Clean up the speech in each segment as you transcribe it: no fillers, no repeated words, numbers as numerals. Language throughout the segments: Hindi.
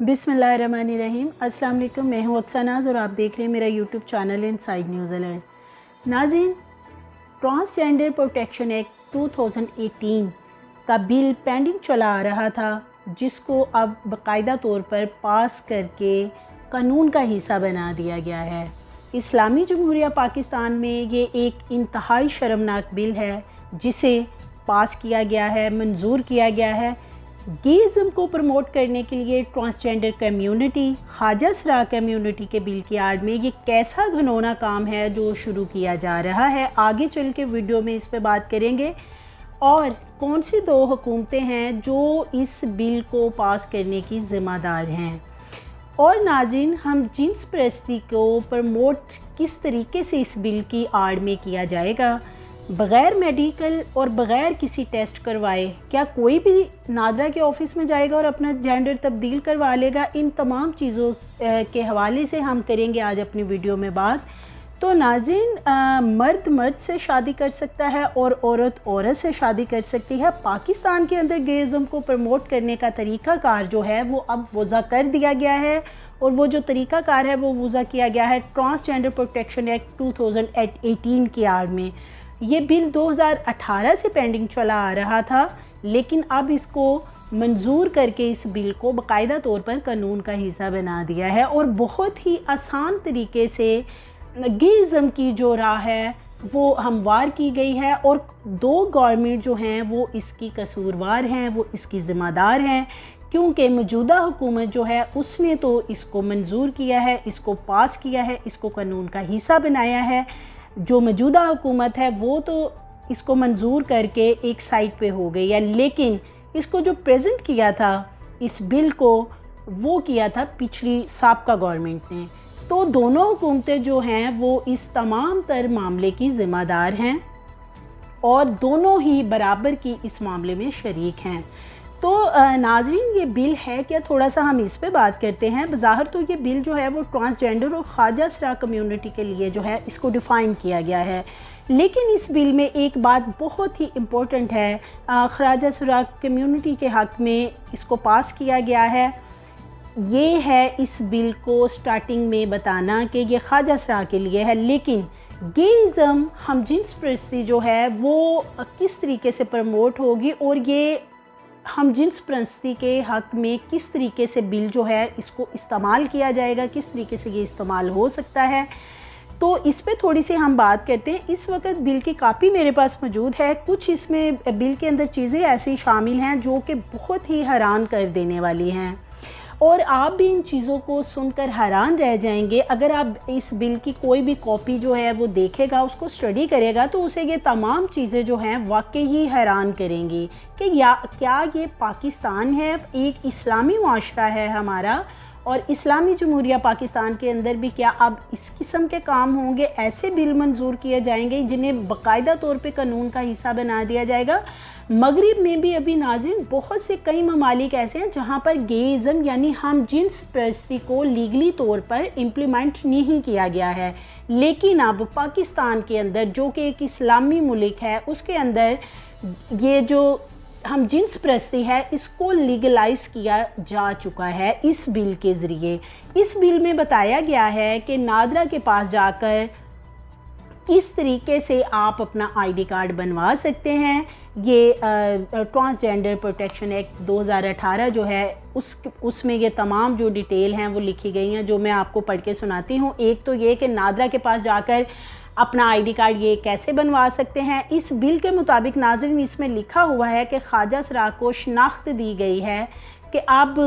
बिस्मिल्लाहिर्रहमानिर्रहीम। अस्सलाम वालेकुम। मैं हूँ अक्सानाज़ और आप देख रहे हैं मेरा YouTube channel inside news alert. नाज़रीन, ट्रांसजेंडर प्रोटेक्शन एक्ट 2018 का बिल पेंडिंग चला आ रहा था, जिसको अब बाकायदा तौर पर पास करके कानून का हिस्सा बना दिया गया है। इस्लामी जमहूरिया पाकिस्तान में ये एक इंतहाई शर्मनाक बिल है जिसे पास किया गया है, मंजूर किया गया है। गेज़म को प्रमोट करने के लिए ट्रांसजेंडर कम्युनिटी, ख्वाजा सरा कम्युनिटी के बिल की आड़ में ये कैसा घिनौना काम है जो शुरू किया जा रहा है। आगे चल के वीडियो में इस पे बात करेंगे और कौन सी दो हुकूमतें हैं जो इस बिल को पास करने की ज़िम्मेदार हैं। और नाज़रीन, हम जिन्स परस्ती को प्रमोट किस तरीके से इस बिल की आड़ में किया जाएगा, बग़ैर मेडिकल और बग़ैर किसी टेस्ट करवाए क्या कोई भी नादरा के ऑफ़िस में जाएगा और अपना जेंडर तब्दील करवा लेगा। इन तमाम चीज़ों के हवाले से हम करेंगे आज अपनी वीडियो में बात। तो नाज़रीन, मर्द मर्द से शादी कर सकता है और औरत औरत से शादी कर सकती है। पाकिस्तान के अंदर गेज़म को प्रमोट करने का तरीक़ाकार जो है वो अब वज़ा कर दिया गया है, और वो जो तरीक़ाकार है वो वज़ा किया गया है ट्रांसजेंडर प्रोटेक्शन एक्ट 2018 की आड़ में। ये बिल 2018 से पेंडिंग चला आ रहा था, लेकिन अब इसको मंजूर करके इस बिल को बाकायदा तौर पर कानून का हिस्सा बना दिया है और बहुत ही आसान तरीके से गेज़म की जो राह है वो हमवार की गई है। और दो गवर्नमेंट जो हैं वो इसकी कसूरवार हैं, वो इसकी ज़िम्मेदार हैं, क्योंकि मौजूदा हुकूमत जो है उसने तो इसको मंजूर किया है, इसको पास किया है, इसको कानून का हिस्सा बनाया है। जो मौजूदा हुकूमत है वो तो इसको मंजूर करके एक साइड पे हो गई है, लेकिन इसको जो प्रेजेंट किया था इस बिल को वो किया था पिछली साबका गवर्नमेंट ने। तो दोनों हुकूमतें जो हैं वो इस तमाम तर मामले की ज़िम्मेदार हैं और दोनों ही बराबर की इस मामले में शरीक हैं। तो नाज़रीन, ये बिल है क्या, थोड़ा सा हम इस पे बात करते हैं। बज़ाहिर तो ये बिल जो है वो ट्रांसजेंडर और ख्वाजा सरा कम्युनिटी के लिए जो है इसको डिफ़ाइन किया गया है, लेकिन इस बिल में एक बात बहुत ही इम्पोर्टेंट है। ख्वाजा सरा कम्युनिटी के हक़ में इसको पास किया गया है। ये है इस बिल को स्टार्टिंग में बताना कि ये ख्वाजा सरा के लिए है, लेकिन गेज़म हम जिन्स परस्ती जो है वो किस तरीके से प्रमोट होगी और ये हम जिन्स परस्ती के हक़ में किस तरीके से बिल जो है इसको इस्तेमाल किया जाएगा, किस तरीके से ये इस्तेमाल हो सकता है, तो इस पे थोड़ी सी हम बात करते हैं। इस वक्त बिल की कापी मेरे पास मौजूद है। कुछ इसमें बिल के अंदर चीज़ें ऐसी शामिल हैं जो कि बहुत ही हैरान कर देने वाली हैं और आप भी इन चीज़ों को सुनकर हैरान रह जाएंगे। अगर आप इस बिल की कोई भी कॉपी जो है वो देखेगा, उसको स्टडी करेगा, तो उसे ये तमाम चीज़ें जो हैं वाकई ही हैरान करेंगी कि क्या ये पाकिस्तान है, एक इस्लामी माशरा है हमारा, और इस्लामी जमहूरिया पाकिस्तान के अंदर भी क्या अब इस किस्म के काम होंगे, ऐसे बिल मंजूर किए जाएंगे जिन्हें बाकायदा तौर पे कानून का हिस्सा बना दिया जाएगा। मगरिब में भी अभी नाज़रीन बहुत से कई ममालिक ऐसे हैं जहाँ पर गेज़म यानी हम जिन्स परस्ती को लीगली तौर पर इम्प्लीमेंट नहीं किया गया है, लेकिन अब पाकिस्तान के अंदर जो कि एक इस्लामी मुल्क है उसके अंदर ये जो हम जिन्स परस्ती है इसको लीगलाइज किया जा चुका है इस बिल के ज़रिए। इस बिल में बताया गया है कि नादरा के पास जाकर किस तरीके से आप अपना आईडी कार्ड बनवा सकते हैं। ये ट्रांसजेंडर प्रोटेक्शन एक्ट 2018 जो है उसमें ये तमाम जो डिटेल हैं वो लिखी गई हैं, जो मैं आपको पढ़ के सुनाती हूँ। एक तो ये कि नादरा के पास जाकर अपना आईडी कार्ड ये कैसे बनवा सकते हैं। इस बिल के मुताबिक नाज़रीन इसमें लिखा हुआ है कि ख्वाजा सरा को शनाख्त दी गई है कि अब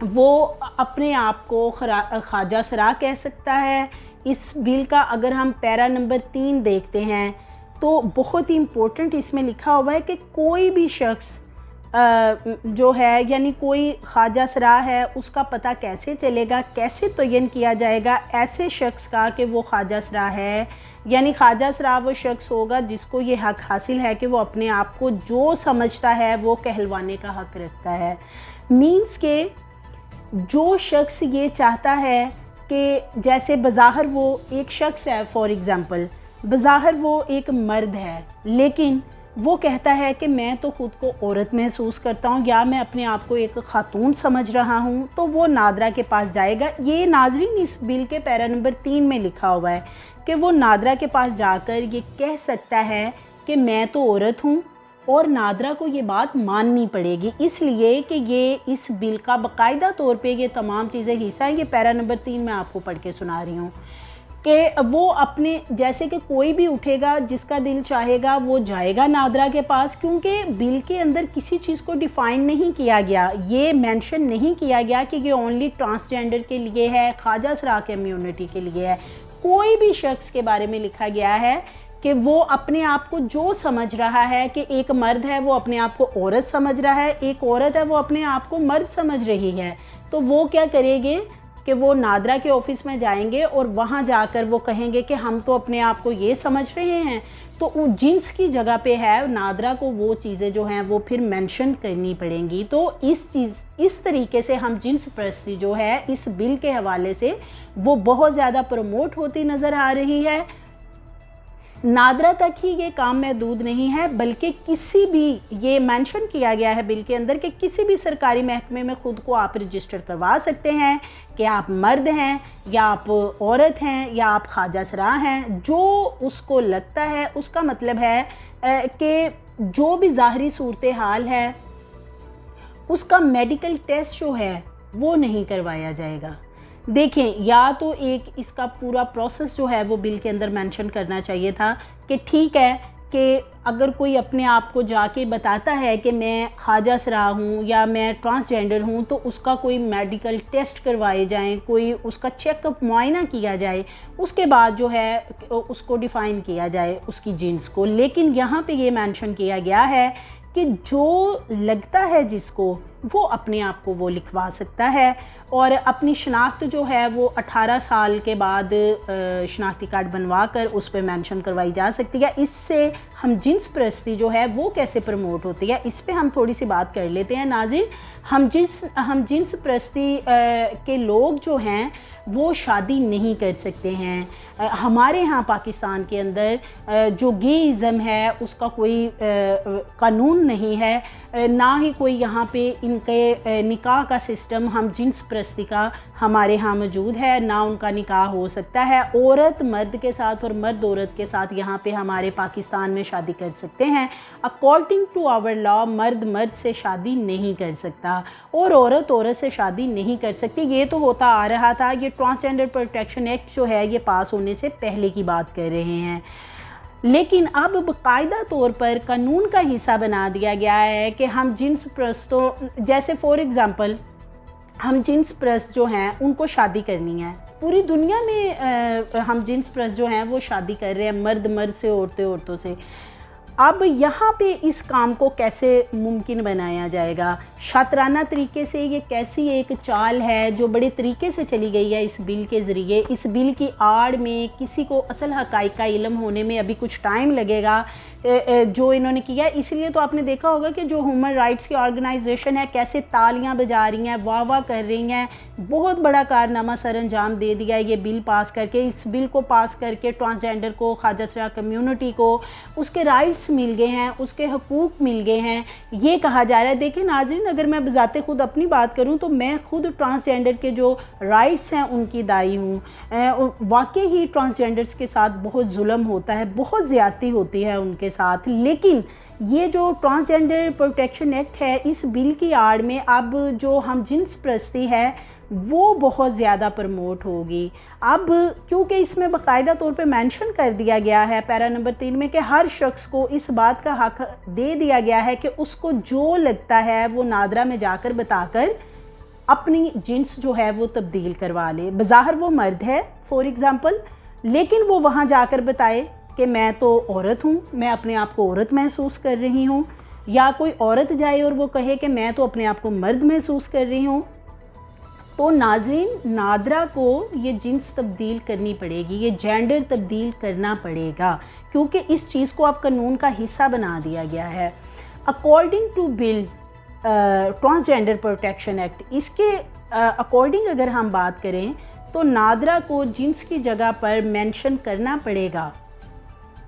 वो अपने आप को ख्वाजा सरा कह सकता है। इस बिल का अगर हम पैरा नंबर 3 देखते हैं तो बहुत ही इम्पोर्टेंट इसमें लिखा हुआ है कि कोई भी शख्स जो है यानी कोई ख्वाजा सरा है उसका पता कैसे चलेगा, कैसे तयन किया जाएगा ऐसे शख्स का कि वो ख्वाजा सरा है। यानी ख्वाजा सरा वो शख्स होगा जिसको ये हक़ हासिल है कि वो अपने आप को जो समझता है वो कहलवाने का हक़ रखता है। मीन्स के जो शख्स ये चाहता है कि जैसे बज़ाहिर वो एक शख्स है, फॉर एग्ज़ाम्पल बज़ाहिर वो एक मर्द है, लेकिन वो कहता है कि मैं तो ख़ुद को औरत महसूस करता हूँ या मैं अपने आप को एक खातून समझ रहा हूँ, तो वो नादरा के पास जाएगा। ये नाज़रीन इस बिल के पैरा नंबर 3 में लिखा हुआ है कि वो नादरा के पास जाकर ये कह सकता है कि मैं तो औरत हूँ, और नादरा को ये बात माननी पड़ेगी, इसलिए कि ये इस बिल का बाकायदा तौर पे ये तमाम चीज़ें हिस्सा है। ये पैरा नंबर 3 मैं आपको पढ़ के सुना रही हूँ कि वो अपने, जैसे कि कोई भी उठेगा जिसका दिल चाहेगा वो जाएगा नादरा के पास, क्योंकि बिल के अंदर किसी चीज़ को डिफ़ाइन नहीं किया गया, ये मेंशन नहीं किया गया कि ये ओनली ट्रांसजेंडर के लिए है, ख्वाजा सरा कम्युनिटी के लिए है। कोई भी शख्स के बारे में लिखा गया है कि वो अपने आप को जो समझ रहा है कि एक मर्द है वो अपने आप को औरत समझ रहा है, एक औरत है वो अपने आप को मर्द समझ रही है, तो वो क्या करेंगे कि वो नादरा के ऑफिस में जाएंगे और वहाँ जाकर वो कहेंगे कि हम तो अपने आप को ये समझ रहे हैं। तो जिन्स की जगह पे है, नादरा को वो चीज़ें जो हैं वो फिर मेंशन करनी पड़ेंगी। तो इस तरीके से हम जिन्स परस्ती जो है इस बिल के हवाले से वो बहुत ज़्यादा प्रमोट होती नज़र आ रही है। नादरा तक ही ये काम महदूद नहीं है, बल्कि किसी भी, ये मेंशन किया गया है बिल के अंदर कि किसी भी सरकारी महकमे में ख़ुद को आप रजिस्टर करवा सकते हैं कि आप मर्द हैं या आप औरत हैं या आप ख्वाजा सरा हैं, जो उसको लगता है। उसका मतलब है कि जो भी ज़ाहरी सूरत हाल है उसका मेडिकल टेस्ट जो है वो नहीं करवाया जाएगा। देखें, या तो एक इसका पूरा प्रोसेस जो है वो बिल के अंदर मेंशन करना चाहिए था कि ठीक है कि अगर कोई अपने आप को जाके बताता है कि मैं ख्वाजा सरा हूँ या मैं ट्रांसजेंडर हूँ, तो उसका कोई मेडिकल टेस्ट करवाए जाएं, कोई उसका चेकअप मुआयना किया जाए, उसके बाद जो है उसको डिफ़ाइन किया जाए उसकी जिन्स को। लेकिन यहाँ पे ये मेंशन किया गया है कि जो लगता है जिसको, वो अपने आप को वो लिखवा सकता है और अपनी शनाख्त जो है वो 18 साल के बाद शनाख्ती कार्ड बनवा कर उस पर मेंशन करवाई जा सकती है। इससे हम जिन्स परस्ती जो है वो कैसे प्रमोट होती है, इस पे हम थोड़ी सी बात कर लेते हैं नाज़रीन। हम जिन्स परस्ती के लोग जो हैं वो शादी नहीं कर सकते हैं। हमारे यहाँ पाकिस्तान के अंदर जो गेइज़म है उसका कोई कानून नहीं है, ना ही कोई यहाँ पे इनके निकाह का सिस्टम हम जिन्स परस्ती का हमारे यहाँ मौजूद है, ना उनका निकाह हो सकता है। औरत मर्द के साथ और मर्द औरत के साथ यहाँ पे हमारे पाकिस्तान में शादी कर सकते हैं। अकॉर्डिंग टू आवर लॉ मर्द मर्द से शादी नहीं कर सकता और औरत औरत से शादी नहीं कर सकती। ये तो होता आ रहा था, ये ट्रांसजेंडर प्रोटेक्शन एक्ट जो है ये पास होने से पहले की बात कर रहे हैं। लेकिन अब बाकायदा तौर पर कानून का हिस्सा बना दिया गया है कि हम जिन्स परस्तों, जैसे फॉर एग्ज़ाम्पल हम जिन्स परस्त जो हैं उनको शादी करनी है। पूरी दुनिया में हम जिन्स परस्त जो हैं वो शादी कर रहे हैं, मर्द मर्द से, औरतें औरतों से। अब यहाँ पे इस काम को कैसे मुमकिन बनाया जाएगा? शातराना तरीके से ये कैसी एक चाल है जो बड़े तरीके से चली गई है इस बिल के ज़रिए। इस बिल की आड़ में किसी को असल हक़ाइक़ का इल्म होने में अभी कुछ टाइम लगेगा जो इन्होंने किया। इसलिए तो आपने देखा होगा कि जो ह्यूमन राइट्स की ऑर्गेनाइजेशन है कैसे तालियां बजा रही हैं, वाह वाह कर रही हैं। बहुत बड़ा कारनामा सर अंजाम दे दिया है ये बिल पास करके। इस बिल को पास करके ट्रांसजेंडर को, ख्वाजा सरा कम्युनिटी को उसके राइट्स मिल गए हैं, उसके हकूक़ मिल गए हैं, ये कहा जा रहा है। देखिए नाज़रीन, अगर मैं बज़ाते खुद अपनी बात करूं तो मैं खुद ट्रांसजेंडर के जो राइट्स हैं उनकी दाई हूं। वाकई ही ट्रांसजेंडर्स के साथ बहुत जुल्म होता है, बहुत ज़्यादती होती है उनके साथ। लेकिन ये जो ट्रांसजेंडर प्रोटेक्शन एक्ट है इस बिल की आड़ में अब जो हम जिन्स परस्ती है वो बहुत ज़्यादा प्रमोट होगी। अब क्योंकि इसमें बाकायदा तौर पे मेंशन कर दिया गया है पैरा नंबर 3 में कि हर शख्स को इस बात का हक दे दिया गया है कि उसको जो लगता है वो नादरा में जाकर बताकर अपनी जिन्स जो है वो तब्दील करवा ले। बज़ाहिर वो मर्द है फॉर एग्ज़ाम्पल, लेकिन वो वहाँ जाकर बताए कि मैं तो औरत हूँ, मैं अपने आप को औरत महसूस कर रही हूँ। या कोई औरत जाए और वो कहे कि मैं तो अपने आप को मर्द महसूस कर रही हूँ। तो नाज़रीन, नादरा को ये जिन्स तब्दील करनी पड़ेगी, ये जेंडर तब्दील करना पड़ेगा, क्योंकि इस चीज़ को अब कानून का हिस्सा बना दिया गया है। According to bill transgender protection act, इसके अकॉर्डिंग अगर हम बात करें तो नादरा को जिन्स की जगह पर मेंशन करना पड़ेगा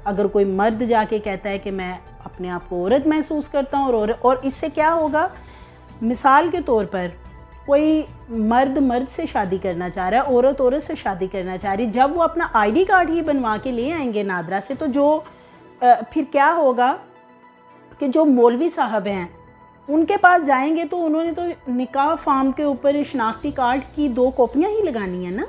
अगर कोई मर्द जाके कहता है कि मैं अपने आप को औरत महसूस करता हूँ और इससे क्या होगा, मिसाल के तौर पर कोई मर्द से शादी करना चाह रहा है, औरत से शादी करना चाह रही, जब वो अपना आईडी कार्ड ही बनवा के ले आएंगे नादरा से, तो जो फिर क्या होगा कि जो मौलवी साहब हैं उनके पास जाएंगे तो उन्होंने तो निकाह फार्म के ऊपर शनाख्ती कार्ड की 2 कॉपियाँ ही लगानी है ना,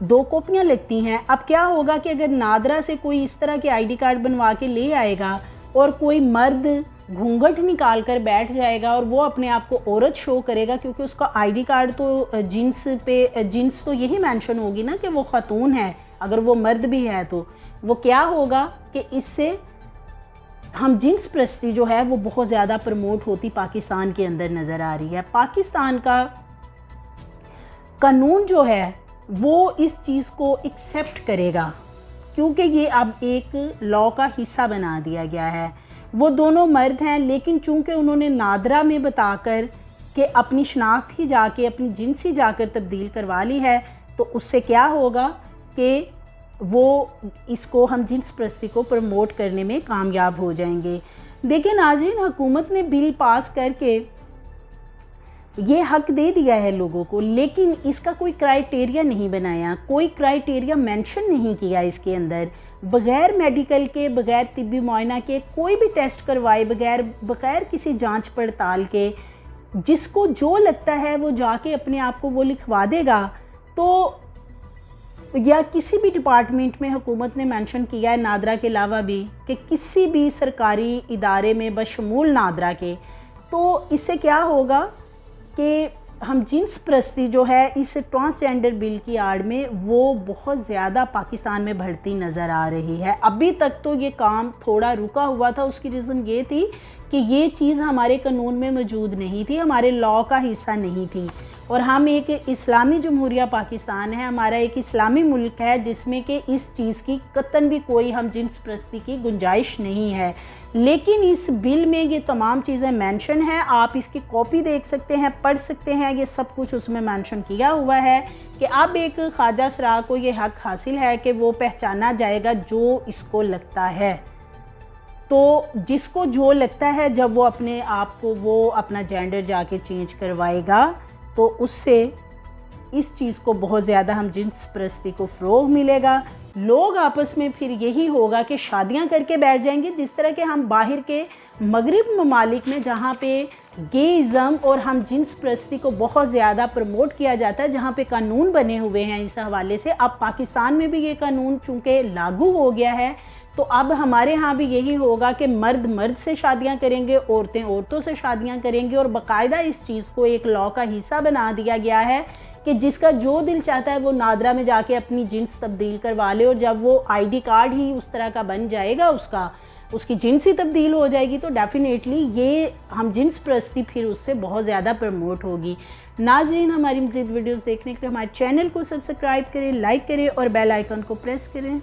2 कॉपियाँ लगती हैं। अब क्या होगा कि अगर नादरा से कोई इस तरह के आईडी कार्ड बनवा के ले आएगा और कोई मर्द घूंघट निकाल कर बैठ जाएगा और वो अपने आप को औरत शो करेगा, क्योंकि उसका आईडी कार्ड तो जिन्स तो यही मेंशन होगी ना कि वो खातून है, अगर वो मर्द भी है तो वो क्या होगा कि इससे हम जिन्स प्रस्ती जो है वो बहुत ज़्यादा प्रमोट होती पाकिस्तान के अंदर नज़र आ रही है। पाकिस्तान का कानून जो है वो इस चीज़ को एक्सेप्ट करेगा, क्योंकि ये अब एक लॉ का हिस्सा बना दिया गया है। वो दोनों मर्द हैं, लेकिन चूंकि उन्होंने नादरा में बताकर कि अपनी शनाख्त ही जाके अपनी जिन्स ही जाकर तब्दील करवा ली है, तो उससे क्या होगा कि वो इसको हम जिन्स प्रस्ती को प्रमोट करने में कामयाब हो जाएंगे। देखिए नाज़रीन, हुकूमत ने बिल पास करके ये हक दे दिया है लोगों को, लेकिन इसका कोई क्राइटेरिया नहीं बनाया, कोई क्राइटेरिया मेंशन नहीं किया इसके अंदर। बग़ैर मेडिकल के, बग़ैर तिब्बी मुआयना के, कोई भी टेस्ट करवाए बग़ैर किसी जांच पड़ताल के, जिसको जो लगता है वो जाके अपने आप को वो लिखवा देगा। तो या किसी भी डिपार्टमेंट में हुकूमत ने मेंशन किया है नादरा के अलावा भी कि किसी भी सरकारी इदारे में बशमूल नादरा के, तो इससे क्या होगा कि हम जिन्स प्रस्ती जो है इस ट्रांसजेंडर बिल की आड़ में वो बहुत ज़्यादा पाकिस्तान में बढ़ती नज़र आ रही है। अभी तक तो ये काम थोड़ा रुका हुआ था, उसकी रीज़न ये थी कि ये चीज़ हमारे कानून में मौजूद नहीं थी, हमारे लॉ का हिस्सा नहीं थी। और हम एक इस्लामी जमहूरिया पाकिस्तान है, हमारा एक इस्लामी मुल्क है जिसमें कि इस चीज़ की कतन भी कोई हम जिन्स प्रस्ती की गुंजाइश नहीं है। लेकिन इस बिल में ये तमाम चीज़ें मेंशन हैं, आप इसकी कॉपी देख सकते हैं, पढ़ सकते हैं, ये सब कुछ उसमें मेंशन किया हुआ है कि अब एक ख्वाजा सरा को ये हक हासिल है कि वो पहचाना जाएगा जो इसको लगता है। तो जिसको जो लगता है, जब वो अपने आप को वो अपना जेंडर जाके चेंज करवाएगा तो उससे इस चीज़ को बहुत ज़्यादा हम जिन्स प्रस्ती को फ़रोग़ मिलेगा। लोग आपस में फिर यही होगा कि शादियां करके बैठ जाएंगे, जिस तरह के हम बाहर के मगरिब ममालिक में जहाँ पे गेइज़म और हम जिन्स प्रस्ती को बहुत ज़्यादा प्रमोट किया जाता है, जहाँ पे कानून बने हुए हैं इस हवाले से। अब पाकिस्तान में भी ये कानून चूँकि लागू हो गया है, तो अब हमारे यहाँ भी यही होगा कि मर्द से शादियाँ करेंगे, औरतें औरतों से शादियाँ करेंगी, और बाकायदा इस चीज़ को एक लॉ का हिस्सा बना दिया गया है कि जिसका जो दिल चाहता है वो नादरा में जाके अपनी जिन्स तब्दील करवा ले, और जब वो आईडी कार्ड ही उस तरह का बन जाएगा, उसकी जिन्स ही तब्दील हो जाएगी, तो डेफिनेटली ये हम जिन्स प्रस्ती फिर उससे बहुत ज़्यादा प्रमोट होगी। नाज़रीन, हमारी मज़ीद वीडियोज़ देखने के लिए हमारे चैनल को सब्सक्राइब करें, लाइक करें और बेल आइकन को प्रेस करें।